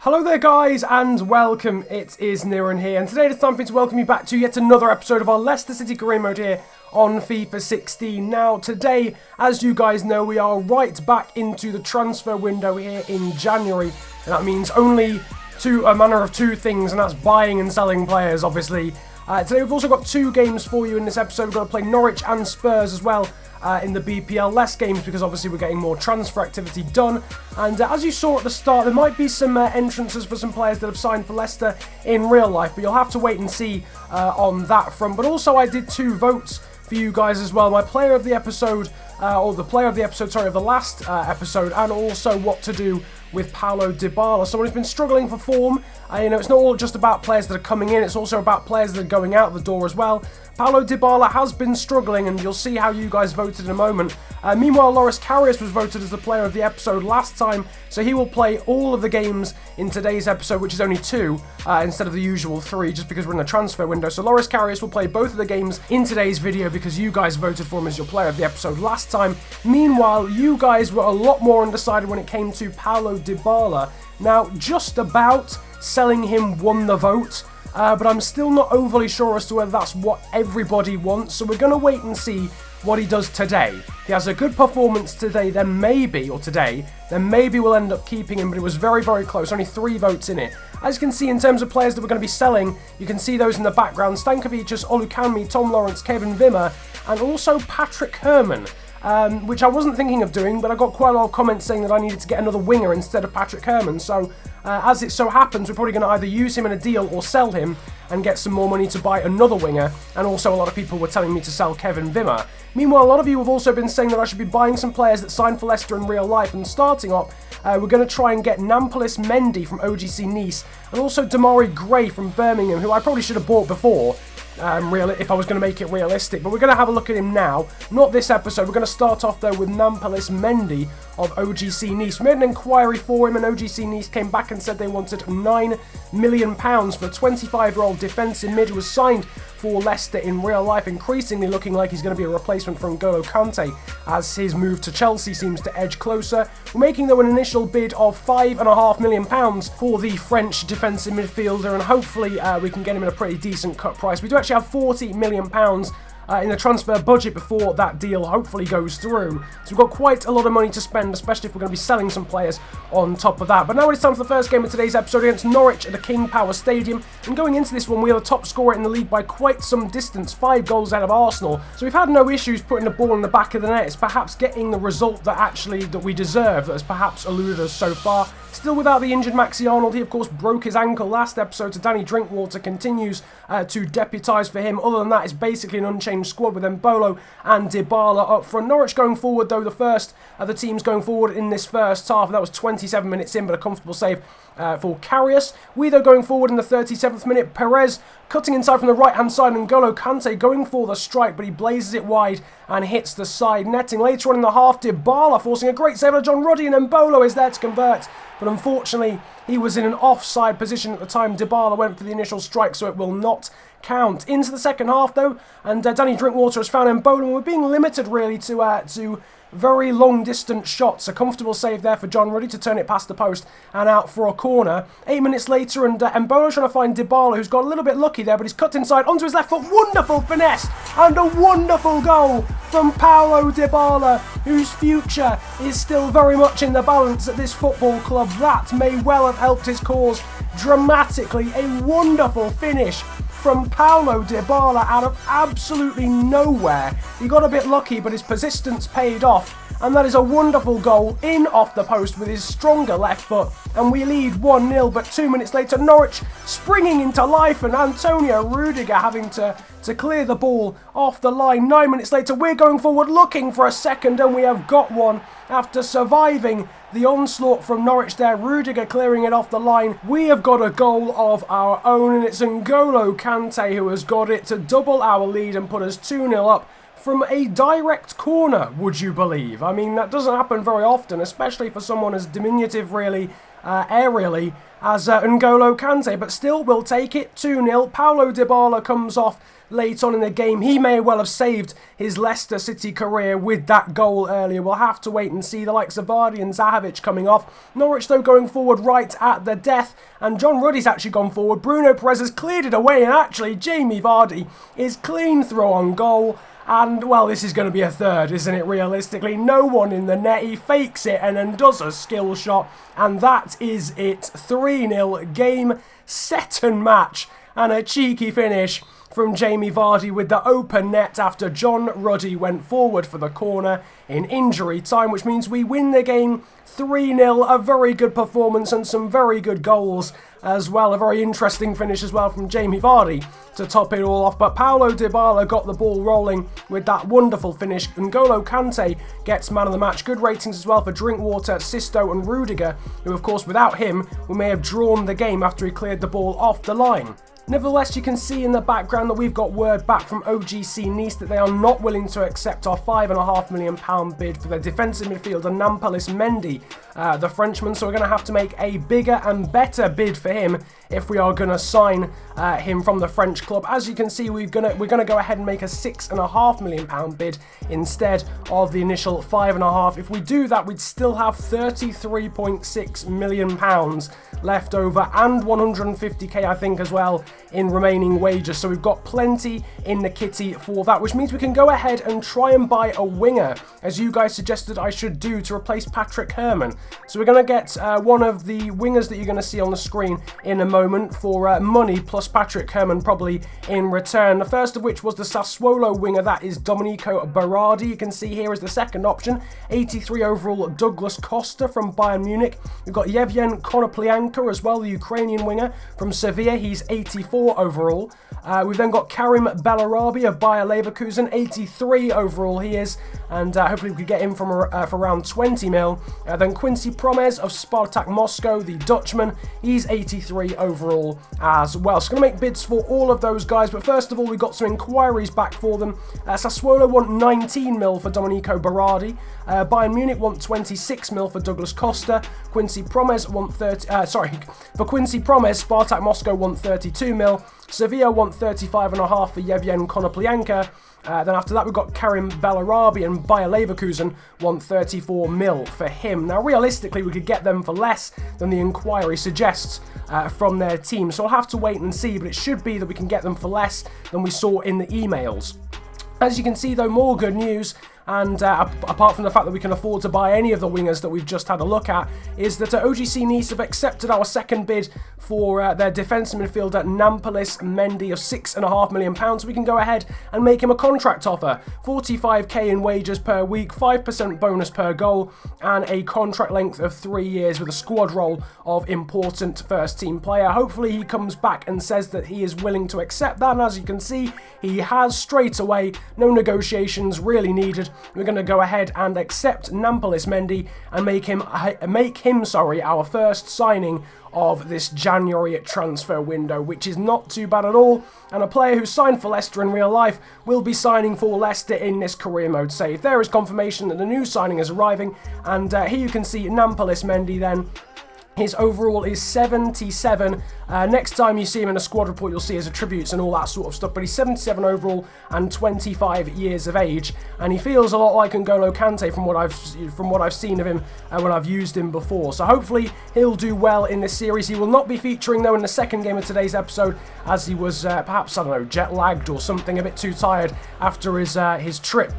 Hello there guys and welcome, it is Niran here, and today it's time for me to welcome you back to yet another episode of our Leicester City career mode here on FIFA 16. Now today, as you guys know, we are right back into the transfer window here in January, and that means only a manner of two things, and that's buying and selling players obviously. Today we've also got two games for you in this episode. We're going to play Norwich and Spurs as well. In the BPL, less games because obviously we're getting more transfer activity done, and as you saw at the start, there might be some entrances for some players that have signed for Leicester in real life, but you'll have to wait and see on that front. But also I did two votes for you guys as well, my player of the episode, or the player of the episode, sorry, of the last episode, and also what to do with Paulo Dybala, someone who's been struggling for form. It's not all just about players that are coming in, it's also about players that are going out the door as well. Paulo Dybala has been struggling, and you'll see how you guys voted in a moment. Meanwhile, Loris Karius was voted as the player of the episode last time, so he will play all of the games in today's episode, which is only two, instead of the usual three, just because we're in the transfer window. So Loris Karius will play both of the games in today's video because you guys voted for him as your player of the episode last time. Meanwhile, you guys were a lot more undecided when it came to Paulo Dybala. Now, just about selling him won the vote, but I'm still not overly sure as to whether that's what everybody wants, so we're going to wait and see what he does today. If he has a good performance today, then maybe we'll end up keeping him, but it was very, very close, only 3 votes in it. As you can see, in terms of players that we're going to be selling, you can see those in the background: Stankovic, Olukanmi, Tom Lawrence, Kevin Wimmer, and also Patrick Herman. Which I wasn't thinking of doing, but I got quite a lot of comments saying that I needed to get another winger instead of Patrick Herman, so as it so happens, we're probably going to either use him in a deal or sell him and get some more money to buy another winger, and also a lot of people were telling me to sell Kevin Wimmer. Meanwhile, a lot of you have also been saying that I should be buying some players that signed for Leicester in real life, and starting up, we're going to try and get Nampalys Mendy from OGC Nice, and also Damari Gray from Birmingham, who I probably should have bought before, if I was going to make it realistic, but we're going to have a look at him now. Not this episode. We're going to start off though with Nampalys Mendy of OGC Nice. We made an inquiry for him, and OGC Nice came back and said they wanted £9 million for a 25-year-old defensive mid who was signed for Leicester in real life, increasingly looking like he's going to be a replacement for N'Golo Kante as his move to Chelsea seems to edge closer. We're making though an initial bid of £5.5 million for the French defensive midfielder, and hopefully we can get him at a pretty decent cut price. We do actually have £40 million in the transfer budget before that deal hopefully goes through. So we've got quite a lot of money to spend, especially if we're going to be selling some players on top of that. But now it's time for the first game of today's episode against Norwich at the King Power Stadium. And going into this one, we are the top scorer in the league by quite some distance, 5 goals out of Arsenal. So we've had no issues putting the ball in the back of the net. It's perhaps getting the result that we deserve that has perhaps eluded us so far. Still without the injured Maxi Arnold. He of course broke his ankle last episode, so Danny Drinkwater continues to deputise for him. Other than that, it's basically an unchanged squad with Embolo and Dybala up front. Norwich going forward though, the first of the teams going forward in this first half. That was 27 minutes in, but a comfortable save for Karius. We though going forward in the 37th minute. Perez cutting inside from the right hand side, and N'Golo Kante going for the strike, but he blazes it wide and hits the side netting. Later on in the half, Dybala forcing a great save of John Ruddy, and Embolo is there to convert, but unfortunately he was in an offside position at the time Dybala went for the initial strike, so it will not count. Into the second half though, and Danny Drinkwater has found Embolo, and we're being limited really to very long distance shots. A comfortable save there for John Ruddy to turn it past the post and out for a corner. 8 minutes later, and Embolo trying to find Dybala, who's got a little bit lucky there, but he's cut inside onto his left foot. Wonderful finesse and a wonderful goal from Paulo Dybala, whose future is still very much in the balance at this football club. That may well have helped his cause dramatically. A wonderful finish from Paulo Dybala out of absolutely nowhere. He got a bit lucky, but his persistence paid off, and that is a wonderful goal in off the post with his stronger left foot, and we lead 1-0. But 2 minutes later, Norwich springing into life, and Antonio Rudiger having to clear the ball off the line. 9 minutes later, we're going forward looking for a second, and we have got one after surviving the onslaught from Norwich there. Rudiger clearing it off the line. We have got a goal of our own, and it's N'Golo Kante who has got it to double our lead and put us 2-0 up from a direct corner, would you believe? I mean, that doesn't happen very often, especially for someone as diminutive really aerially as N'Golo Kante, but still will take it 2-0. Paulo Dybala comes off late on in the game. He may well have saved his Leicester City career with that goal earlier. We'll have to wait and see. The likes of Vardy and Zahavic coming off. Norwich, though, going forward right at the death, and John Ruddy's actually gone forward. Bruno Perez has cleared it away, and actually Jamie Vardy is clean throw on goal. And, well, this is going to be a third, isn't it, realistically? No one in the net. He fakes it and then does a skill shot. And that is it. 3-0 game, set and match. And a cheeky finish from Jamie Vardy with the open net after John Ruddy went forward for the corner in injury time, which means we win the game 3-0. A very good performance and some very good goals as well. A very interesting finish as well from Jamie Vardy to top it all off. But Paulo Dybala got the ball rolling with that wonderful finish. N'Golo Kante gets man of the match. Good ratings as well for Drinkwater, Sisto and Rudiger, who of course without him we may have drawn the game after he cleared the ball off the line. Nevertheless, you can see in the background that we've got word back from OGC Nice that they are not willing to accept our £5.5 million bid for their defensive midfielder Nampalys Mendy, the Frenchman. So we're going to have to make a bigger and better bid for him if we are going to sign him from the French club. As you can see, we're going to go ahead and make a £6.5 million bid instead of the initial £5.5. If we do that, we'd still have £33.6 million left over and 150k, I think, as well in remaining wages. So we've got plenty in the kitty for that, which means we can go ahead and try and buy a winger, as you guys suggested I should do, to replace Patrick Herrmann. So we're going to get one of the wingers that you're going to see on the screen in a moment for money plus Patrick Herrmann probably in return. The first of which was the Sassuolo winger, that is Domenico Berardi. You can see here is the second option, 83 overall Douglas Costa from Bayern Munich. We've got Yevgen Konoplyanka as well, the Ukrainian winger from Sevilla. He's 84 overall. We've then got Karim Bellarabi of Bayer Leverkusen, 83 overall he is, and hopefully we could get him for around 20 mil. Then Quincy Promes of Spartak Moscow, the Dutchman, he's 83 overall as well. So going to make bids for all of those guys, but first of all we got some inquiries back for them. Sassuolo want 19 mil for Domenico Berardi. Bayern Munich want 26 mil for Douglas Costa. Quincy Promes want for Quincy Promes, Spartak Moscow want 32 mil. Sevilla want 35.5 for Yevgen Konoplyanka. Then after that we've got Karim Bellarabi, and Bayer Leverkusen want 34 mil for him. Now realistically we could get them for less than the inquiry suggests from their team, so I'll have to wait and see, but it should be that we can get them for less than we saw in the emails. As you can see though, more good news, and apart from the fact that we can afford to buy any of the wingers that we've just had a look at, is that OGC Nice have accepted our second bid for their defensive midfielder Nampalys Mendy of £6.5 million. So we can go ahead and make him a contract offer. 45k in wages per week, 5% bonus per goal, and a contract length of 3 years with a squad role of important first team player. Hopefully he comes back and says that he is willing to accept that, and as you can see, he has straight away. No negotiations really needed. We're going to go ahead and accept Nampalys Mendy and make him our first signing of this January transfer window, which is not too bad at all. And a player who signed for Leicester in real life will be signing for Leicester in this career mode save. There is confirmation that the new signing is arriving, and here you can see Nampalys Mendy then. His overall is 77. Next time you see him in a squad report, you'll see his attributes and all that sort of stuff. But he's 77 overall and 25 years of age, and he feels a lot like N'Golo Kante from what I've seen of him when I've used him before. So hopefully he'll do well in this series. He will not be featuring though in the second game of today's episode, as he was perhaps, I don't know, jet lagged or something, a bit too tired after his trip.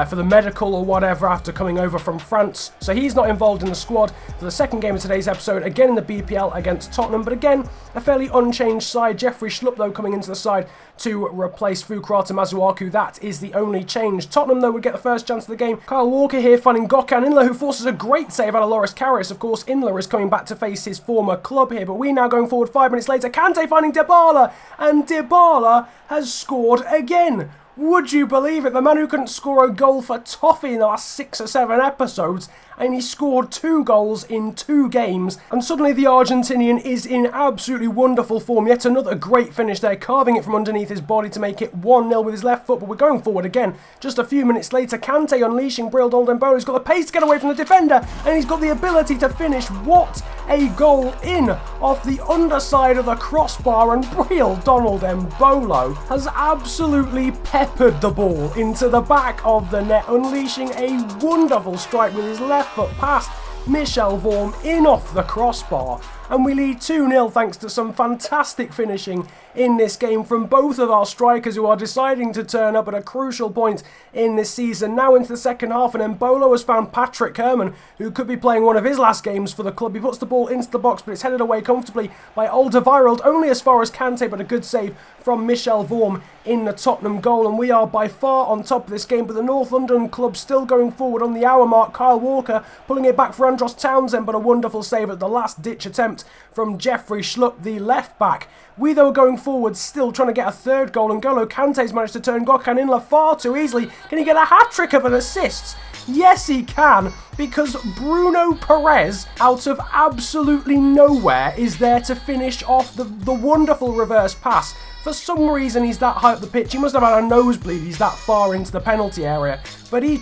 For the medical or whatever after coming over from France. So he's not involved in the squad for the second game of today's episode, again in the BPL against Tottenham, but again a fairly unchanged side. Jeffrey Schlupp though coming into the side to replace Fukrata Masuaku. That is the only change. Tottenham though would get the first chance of the game. Kyle Walker here finding Gökhan Inler, who forces a great save out of Loris Karius. Of course Inler is coming back to face his former club here, but we now going forward 5 minutes later. Kante finding Dybala, and Dybala has scored again. Would you believe it? The man who couldn't score a goal for toffee in the last 6 or 7 episodes, and he scored 2 goals in 2 games, and suddenly the Argentinian is in absolutely wonderful form. Yet another great finish there, carving it from underneath his body to make it 1-0 with his left foot, but we're going forward again. Just a few minutes later, Kante unleashing Bril Dembele. He's got the pace to get away from the defender, and he's got the ability to finish. What a goal in off the underside of the crossbar, and Bril Dembele has absolutely peppered the ball into the back of the net, unleashing a wonderful strike with his left foot past Michel Vorm in off the crossbar. And we lead 2-0 thanks to some fantastic finishing in this game from both of our strikers, who are deciding to turn up at a crucial point in this season. Now into the second half, and Embolo has found Patrick Herrmann, who could be playing one of his last games for the club. He puts the ball into the box, but it's headed away comfortably by Alderweireld, only as far as Kante, but a good save from Michel Vorm in the Tottenham goal. And we are by far on top of this game, but the North London club still going forward on the hour mark. Kyle Walker pulling it back for Andros Townsend, but a wonderful save at the last ditch attempt from Jeffrey Schlupp, the left back. We though going forward, still trying to get a third goal, and N'Golo Kante's managed to turn Gökhan Inler far too easily. Can he get a hat-trick of an assist? Yes, he can, because Bruno Perez, out of absolutely nowhere, is there to finish off the wonderful reverse pass. For some reason, he's that high up the pitch. He must have had a nosebleed. He's that far into the penalty area. But he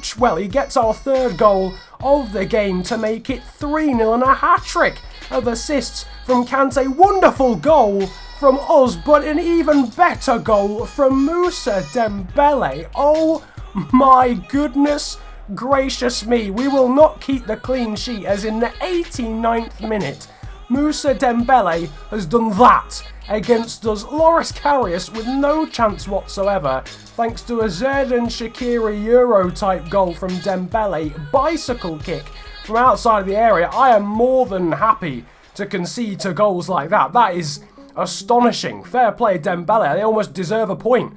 gets our third goal of the game to make it 3-0, and a hat-trick of assists from Kante. Wonderful goal from us, but an even better goal from Moussa Dembele. Oh my goodness gracious me. We will not keep the clean sheet, as in the 89th minute, Moussa Dembele has done that against us. Loris Karius with no chance whatsoever, thanks to a Xherdan Shaqiri Euro-type goal from Dembele. Bicycle kick from outside of the area. I am more than happy to concede to goals like that. That is astonishing. Fair play, Dembele. They almost deserve a point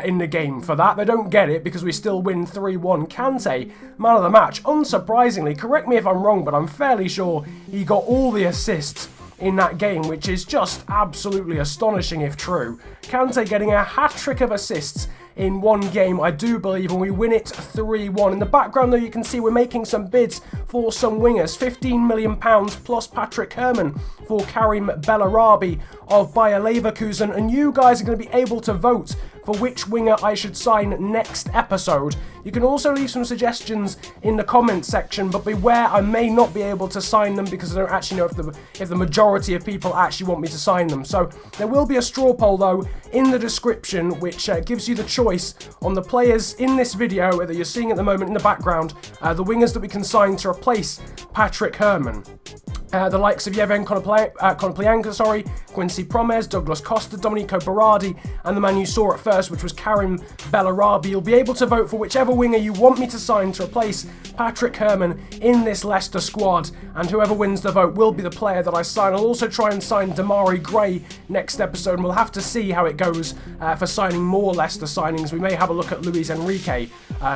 in the game for that. They don't get it because we still win 3-1. Kante, man of the match. Unsurprisingly, correct me if I'm wrong, but I'm fairly sure he got all the assists in that game, which is just absolutely astonishing if true. Kante getting a hat-trick of assists in one game, I do believe, and we win it 3-1. In the background, though, you can see we're making some bids for some wingers. £15 million plus Patrick Herrmann for Karim Bellarabi of Bayer Leverkusen, and you guys are going to be able to vote for which winger I should sign next episode. You can also leave some suggestions in the comments section, but beware, I may not be able to sign them because I don't actually know if the majority of people actually want me to sign them. So there will be a straw poll though in the description, which gives you the choice on the players in this video that you're seeing at the moment in the background, the wingers that we can sign to replace Patrick Herrmann. The likes of Yevhen Konoplyanka, Quincy Promes, Douglas Costa, Domenico Berardi, and the man you saw at first, which was Karim Bellarabi. You'll be able to vote for whichever winger you want me to sign to replace Patrick Herrmann in this Leicester squad, and whoever wins the vote will be the player that I sign. I'll also try and sign Damari Gray next episode, and we'll have to see how it goes for signing more Leicester signings. We may have a look at Luis Enrique,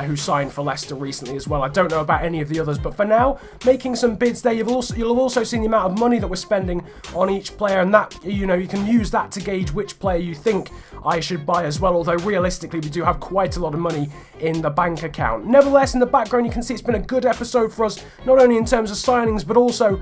who signed for Leicester recently as well. I don't know about any of the others, but for now, making some bids there. You'll have also seen the amount of money that we're spending on each player, and that, you know, you can use that to gauge which player you think I should buy as well, although realistically we do have quite a lot of money in the bank account. Nevertheless, in the background you can see it's been a good episode for us, not only in terms of signings but also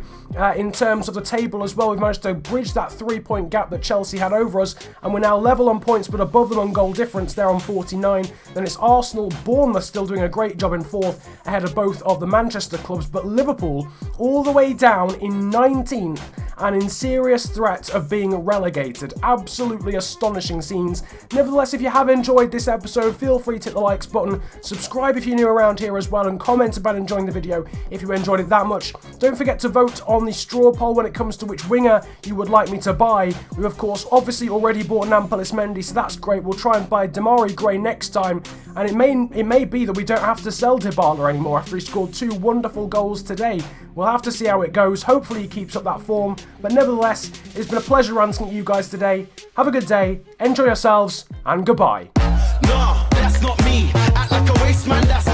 in terms of the table as well. We've managed to bridge that 3-point gap that Chelsea had over us, and we're now level on points but above them on goal difference. They're on 49. Then it's Arsenal, Bournemouth still doing a great job in 4th, ahead of both of the Manchester clubs, but Liverpool all the way down in 19th and in serious threat of being relegated. Absolutely astonishing scenes. Nevertheless, if you have enjoyed this episode, feel free to hit the likes button, subscribe if you're new around here as well, and comment about enjoying the video if you enjoyed it that much. Don't forget to vote on the straw poll when it comes to which winger you would like me to buy. We've of course obviously already bought Nampalys Mendy, so that's great. We'll try and buy Damari Gray next time, and it may be that we don't have to sell Dybala anymore after he scored 2 wonderful goals today. We'll have to see how it goes. Hopefully he keeps up that form. But nevertheless, it's been a pleasure ranting at you guys today. Have a good day, enjoy yourselves, and goodbye. No, that's not me. Act like a waste man, that's